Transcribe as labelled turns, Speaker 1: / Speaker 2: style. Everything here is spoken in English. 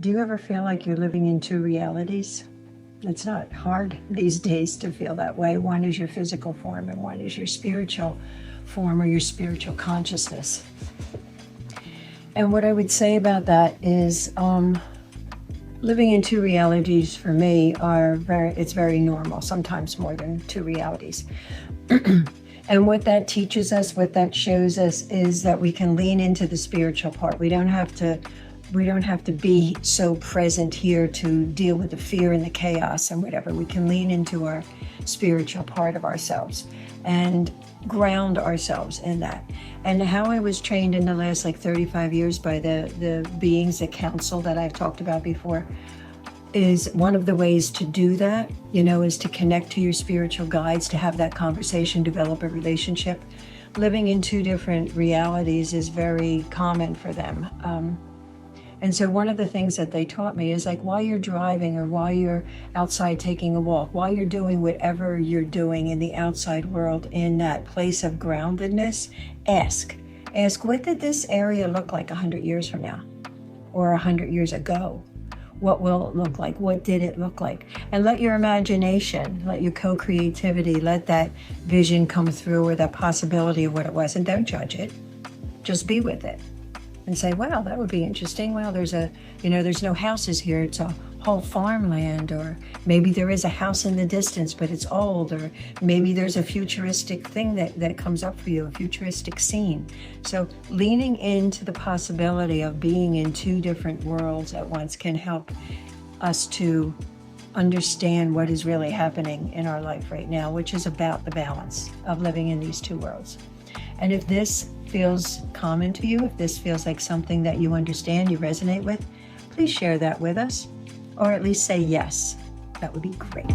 Speaker 1: Do you ever feel like you're living in two realities? It's not hard these days to feel that way. One is your physical form and one is your spiritual form or your spiritual consciousness. And what I would say about that is living in two realities for me it's very normal, sometimes more than two realities. And what that teaches us, what that shows us is that we can lean into the spiritual part. We don't have to be so present here to deal with the fear and the chaos and whatever. We can lean into our spiritual part of ourselves and ground ourselves in that. And how I was trained in the last 35 years by the beings, the council that I've talked about before, is one of the ways to do that, is to connect to your spiritual guides, to have that conversation, develop a relationship. Living in two different realities is very common for them. And so one of the things that they taught me is while you're driving or while you're outside taking a walk, while you're doing whatever you're doing in the outside world in that place of groundedness, ask, what did this area look like 100 years from now or 100 years ago? What will it look like? What did it look like? And let your imagination, let your co-creativity, let that vision come through or that possibility of what it was, and don't judge it. Just be with it. And say, wow, that would be interesting. Well, there's no houses here. It's a whole farmland, or maybe there is a house in the distance, but it's old, or maybe there's a futuristic thing that comes up for you, a futuristic scene. So leaning into the possibility of being in two different worlds at once can help us to understand what is really happening in our life right now, which is about the balance of living in these two worlds. And if this feels common to you, if this feels like something that you understand, you resonate with, please share that with us, or at least say yes. That would be great.